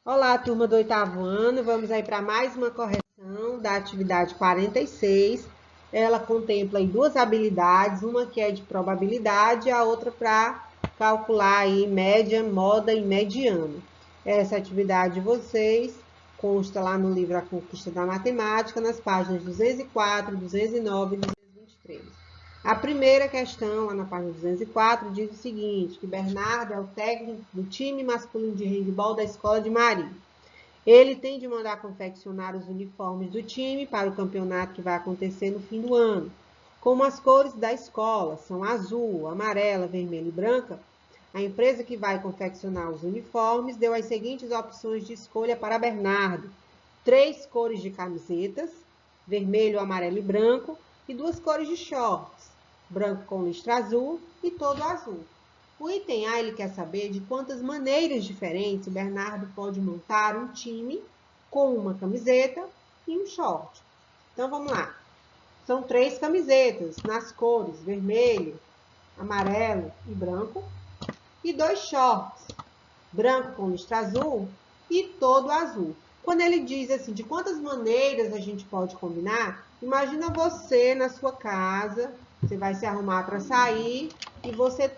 Olá, turma do oitavo ano. Vamos aí para mais uma correção da atividade 46. Ela contempla aí duas habilidades, uma que é de probabilidade e a outra para calcular aí média, moda e mediano. Essa atividade de vocês consta lá no livro A Conquista da Matemática, nas páginas 204, 209 e 223. A primeira questão, lá na página 204, diz o seguinte, que Bernardo é o técnico do time masculino de handebol da escola de Maria. Ele tem de mandar confeccionar os uniformes do time para o campeonato que vai acontecer no fim do ano. Como as cores da escola são azul, amarela, vermelha e branca, a empresa que vai confeccionar os uniformes deu as seguintes opções de escolha para Bernardo: 3 cores de camisetas, vermelho, amarelo e branco, e 2 cores de shorts, branco com listra azul e todo azul. O item A, ele quer saber de quantas maneiras diferentes o Bernardo pode montar um time com uma camiseta e um short. Então, vamos lá. São 3 camisetas nas cores vermelho, amarelo e branco, e 2 shorts, branco com listra azul e todo azul. Quando ele diz assim, de quantas maneiras a gente pode combinar, imagina você na sua casa, você vai se arrumar para sair e você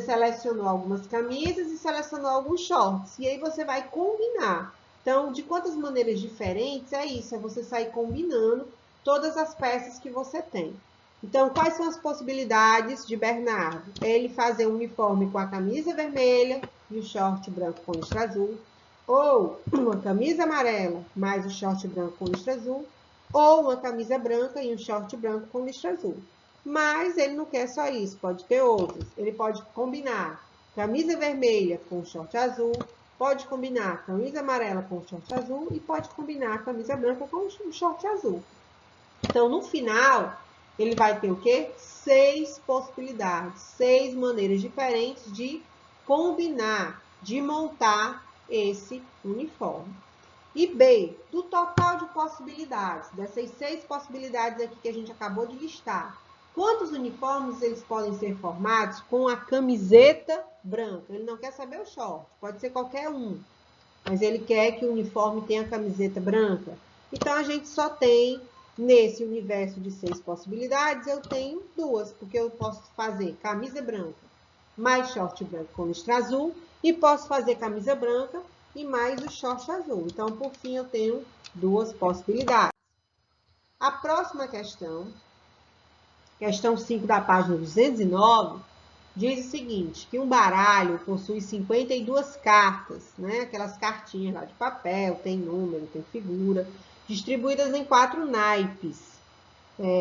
selecionou algumas camisas e selecionou alguns shorts, e aí você vai combinar. Então, de quantas maneiras diferentes é isso? É você sair combinando todas as peças que você tem. Então, quais são as possibilidades de Bernardo? Ele fazer um uniforme com a camisa vermelha e o short branco com listra azul, ou uma camisa amarela mais o short branco com listra azul, ou uma camisa branca e um short branco com listra azul. Mas ele não quer só isso, pode ter outros. Ele pode combinar camisa vermelha com short azul, pode combinar camisa amarela com short azul e pode combinar camisa branca com short azul. Então, no final, ele vai ter o quê? 6 possibilidades, 6 maneiras diferentes de combinar, de montar esse uniforme. E B, do total de possibilidades, dessas 6 possibilidades aqui que a gente acabou de listar, quantos uniformes eles podem ser formados com a camiseta branca? Ele não quer saber o short, pode ser qualquer um, mas ele quer que o uniforme tenha a camiseta branca. Então, a gente só tem, nesse universo de 6 possibilidades, eu tenho 2, porque eu posso fazer camisa branca mais short branco com listra azul, e posso fazer camisa branca e mais o short azul. Então, por fim, eu tenho 2 possibilidades. A próxima questão 5 da página 209, diz o seguinte, que um baralho possui 52 cartas, né? Aquelas cartinhas lá de papel, tem número, tem figura, distribuídas em 4 naipes.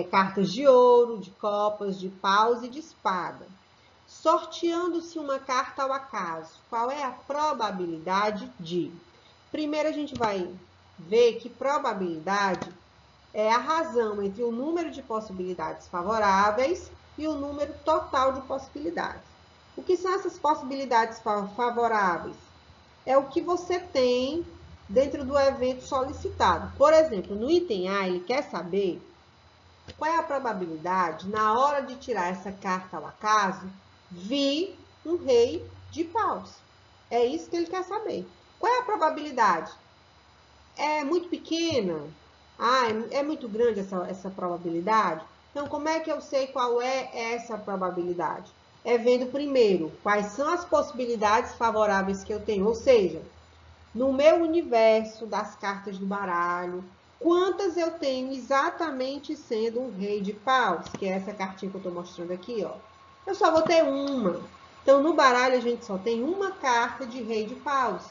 Cartas de ouro, de copas, de paus e de espada. Sorteando-se uma carta ao acaso, qual é a probabilidade de? Primeiro a gente vai ver que probabilidade é a razão entre o número de possibilidades favoráveis e o número total de possibilidades. O que são essas possibilidades favoráveis? É o que você tem dentro do evento solicitado. Por exemplo, no item A, ele quer saber qual é a probabilidade, na hora de tirar essa carta ao acaso, vir um rei de paus. É isso que ele quer saber. Qual é a probabilidade? É muito pequena? É muito grande essa probabilidade? Então, como é que eu sei qual é essa probabilidade? É vendo primeiro quais são as possibilidades favoráveis que eu tenho. Ou seja, no meu universo das cartas do baralho, quantas eu tenho exatamente sendo um rei de paus, que é essa cartinha que eu estou mostrando aqui, ó. Eu só vou ter uma. Então, no baralho, a gente só tem uma carta de rei de paus.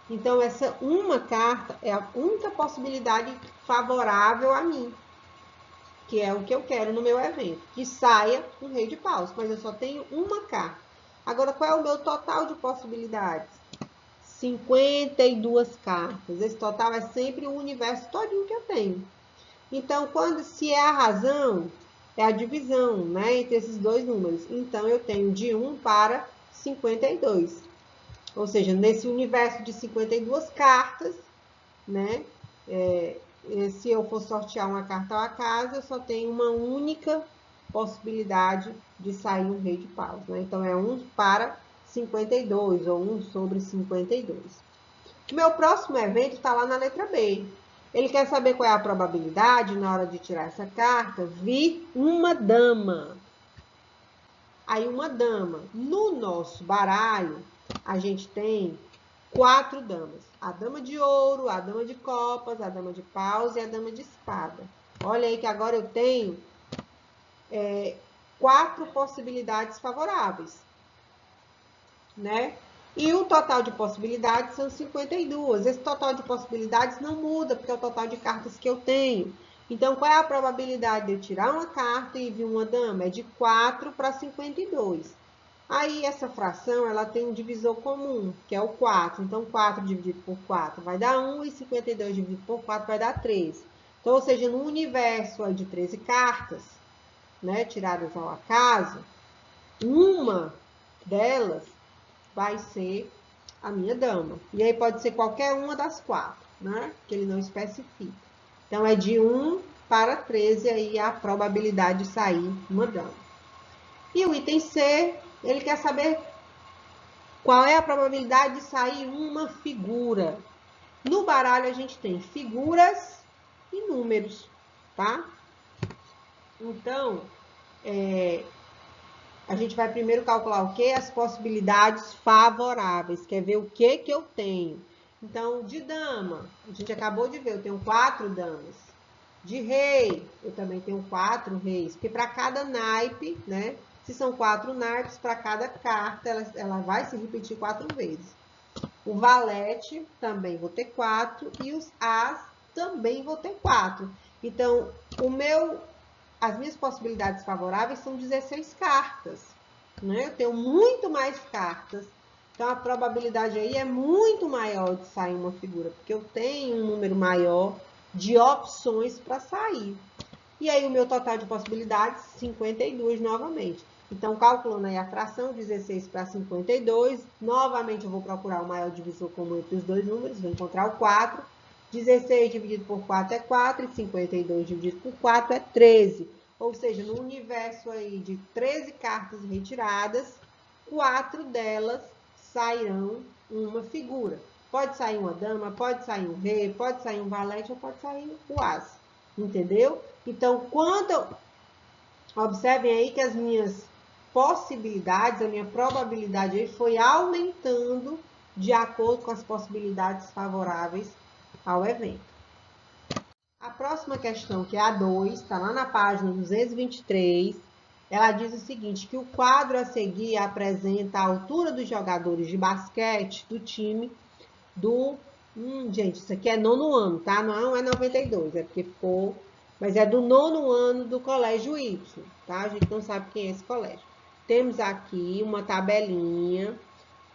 Então, essa uma carta é a única possibilidade favorável a mim, que é o que eu quero no meu evento, que saia um rei de paus, mas eu só tenho uma carta. Agora, qual é o meu total de possibilidades? 52 cartas. Esse total é sempre o universo todinho que eu tenho. Então, se é a razão, é a divisão, né, entre esses dois números. Então, eu tenho de 1 para 52. Ou seja, nesse universo de 52 cartas, né, se eu for sortear uma carta ao acaso, eu só tenho uma única possibilidade de sair um rei de paus, né? Então, é 1 para 52, ou 1 sobre 52. Meu próximo evento está lá na letra B. Ele quer saber qual é a probabilidade, na hora de tirar essa carta, vir uma dama. Aí, uma dama. No nosso baralho, a gente tem 4 damas. A dama de ouro, a dama de copas, a dama de paus e a dama de espada. Olha aí que agora eu tenho 4 possibilidades favoráveis, né? E o total de possibilidades são 52. Esse total de possibilidades não muda, porque é o total de cartas que eu tenho. Então, qual é a probabilidade de eu tirar uma carta e vir uma dama? É de 4 para 52. Aí, essa fração, ela tem um divisor comum, que é o 4. Então, 4 dividido por 4 vai dar 1 e 52 dividido por 4 vai dar 13. Então, ou seja, no universo aí de 13 cartas, né, tiradas ao acaso, uma delas vai ser a minha dama. E aí pode ser qualquer uma das 4, né? Que ele não especifica. Então, é de 1 para 13 aí a probabilidade de sair uma dama. E o item C, ele quer saber qual é a probabilidade de sair uma figura. No baralho, a gente tem figuras e números, tá? Então, a gente vai primeiro calcular o quê? As possibilidades favoráveis. Quer ver o que eu tenho. Então, de dama, a gente acabou de ver, eu tenho 4 damas. De rei, eu também tenho 4 reis. Porque para cada naipe, né? Se são 4 naipes, para cada carta, ela vai se repetir 4 vezes. O valete, também vou ter 4. E os as, também vou ter 4. Então, as minhas possibilidades favoráveis são 16 cartas, né? Eu tenho muito mais cartas, então a probabilidade aí é muito maior de sair uma figura, porque eu tenho um número maior de opções para sair. E aí o meu total de possibilidades, 52 novamente. Então, calculando aí a fração, 16 para 52, novamente eu vou procurar o maior divisor comum entre os dois números, vou encontrar o 4. 16 dividido por 4 é 4 e 52 dividido por 4 é 13. Ou seja, no universo aí de 13 cartas retiradas, 4 delas sairão uma figura. Pode sair uma dama, pode sair um rei, pode sair um valete ou pode sair o as. Entendeu? Então, observem aí que as minhas possibilidades, a minha probabilidade aí foi aumentando de acordo com as possibilidades favoráveis ao evento. A próxima questão, que é a 2, está lá na página 223, ela diz o seguinte, que o quadro a seguir apresenta a altura dos jogadores de basquete do time do... gente, isso aqui é 9º ano, tá? Não é 92, é porque ficou... Mas é do 9º ano do Colégio Y, tá? A gente não sabe quem é esse colégio. Temos aqui uma tabelinha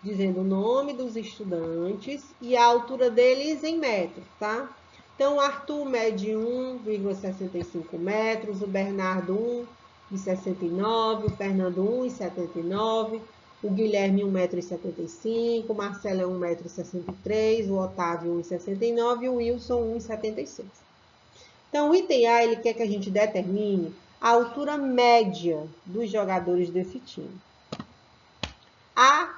dizendo o nome dos estudantes e a altura deles em metros, tá? Então, o Arthur mede 1,65 metros, o Bernardo 1,69, o Fernando 1,79, o Guilherme 1,75 m, o Marcelo é 1,63 m, o Otávio 1,69 m e o Wilson 1,76 m. Então, o item A, ele quer que a gente determine a altura média dos jogadores desse time. A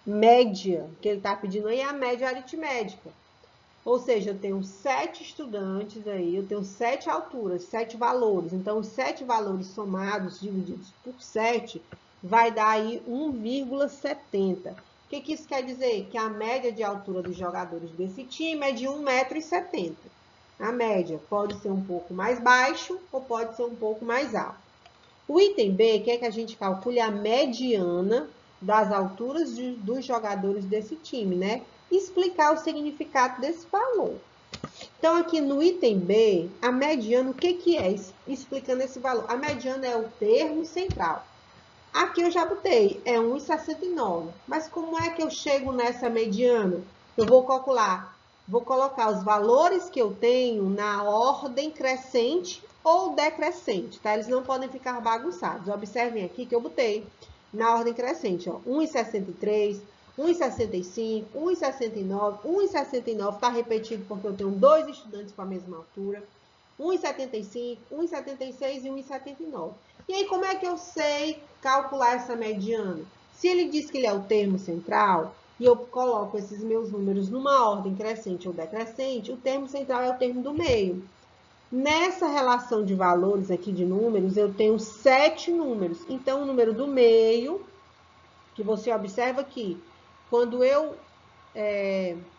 média que ele está pedindo aí é a média aritmética. Ou seja, eu tenho 7 estudantes aí, eu tenho 7 alturas, 7 valores. Então, os 7 valores somados, divididos por 7, vai dar aí 1,70. O que isso quer dizer? Que a média de altura dos jogadores desse time é de 1,70 m. A média pode ser um pouco mais baixo ou pode ser um pouco mais alto. O item B quer que a gente calcule a mediana das alturas dos jogadores desse time, né? E explicar o significado desse valor. Então, aqui no item B, a mediana, o que é? Explicando esse valor. A mediana é o termo central. Aqui eu já botei, é 1,69. Mas como é que eu chego nessa mediana? Eu vou colocar os valores que eu tenho na ordem crescente ou decrescente, tá? Eles não podem ficar bagunçados. Observem aqui que eu botei na ordem crescente, ó, 1,63, 1,65, 1,69, 1,69 está repetido porque eu tenho 2 estudantes com a mesma altura, 1,75, 1,76 e 1,79. E aí, como é que eu sei calcular essa mediana? Se ele diz que ele é o termo central, e eu coloco esses meus números numa ordem crescente ou decrescente, o termo central é o termo do meio. Nessa relação de valores aqui de números, eu tenho 7 números. Então, o número do meio, que você observa aqui, quando eu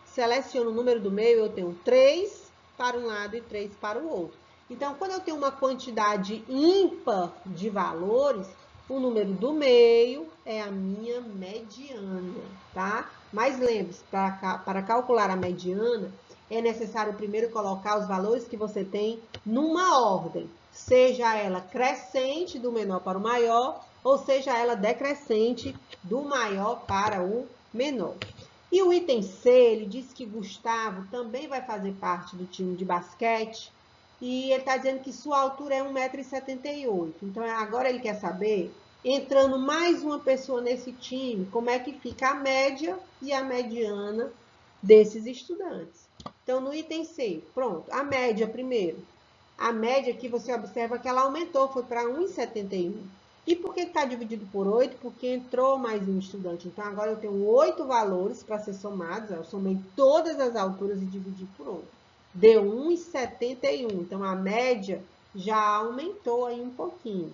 seleciono o número do meio, eu tenho 3 para um lado e 3 para o outro. Então, quando eu tenho uma quantidade ímpar de valores, o número do meio é a minha mediana, tá? Mas lembre-se, para calcular a mediana, é necessário primeiro colocar os valores que você tem numa ordem, seja ela crescente do menor para o maior, ou seja ela decrescente do maior para o menor. E o item C, ele diz que Gustavo também vai fazer parte do time de basquete, e ele está dizendo que sua altura é 1,78 m. Então, agora ele quer saber, entrando mais uma pessoa nesse time, como é que fica a média e a mediana desses estudantes. Então, no item C, pronto, a média primeiro. A média aqui você observa que ela aumentou, foi para 1,71 m. E por que está dividido por 8? Porque entrou mais um estudante. Então, agora eu tenho 8 valores para ser somados. Eu somei todas as alturas e dividi por 8. Deu 1,71. Então, a média já aumentou aí um pouquinho.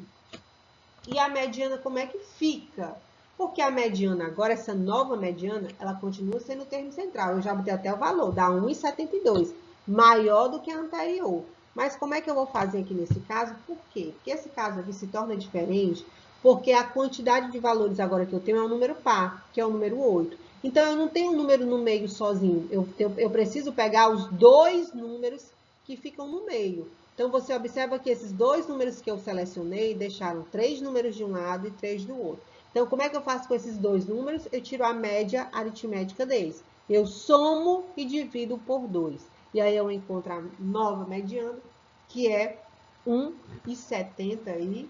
E a mediana, como é que fica? Porque a mediana agora, essa nova mediana, ela continua sendo o termo central. Eu já botei até o valor, dá 1,72, maior do que a anterior. Mas como é que eu vou fazer aqui nesse caso? Por quê? Porque esse caso aqui se torna diferente, porque a quantidade de valores agora que eu tenho é um número par, que é o número 8. Então, eu não tenho um número no meio sozinho. Eu preciso pegar os dois números que ficam no meio. Então, você observa que esses dois números que eu selecionei deixaram 3 números de um lado e 3 do outro. Então, como é que eu faço com esses dois números? Eu tiro a média aritmética deles. Eu somo e divido por 2. E aí eu encontro a nova mediana, que é 1,72.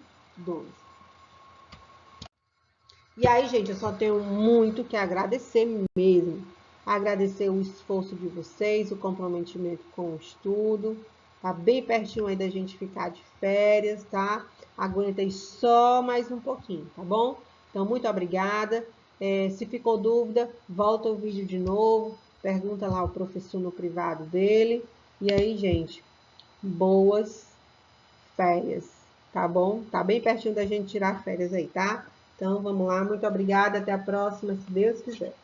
E aí, gente, eu só tenho muito que agradecer mesmo. Agradecer o esforço de vocês, o comprometimento com o estudo. Tá bem pertinho aí da gente ficar de férias, tá? Aguenta aí só mais um pouquinho, tá bom? Então, muito obrigada. Se ficou dúvida, volta o vídeo de novo. Pergunta lá ao professor no privado dele. E aí, gente, boas férias, tá bom? Tá bem pertinho da gente tirar férias aí, tá? Então, vamos lá. Muito obrigada. Até a próxima, se Deus quiser.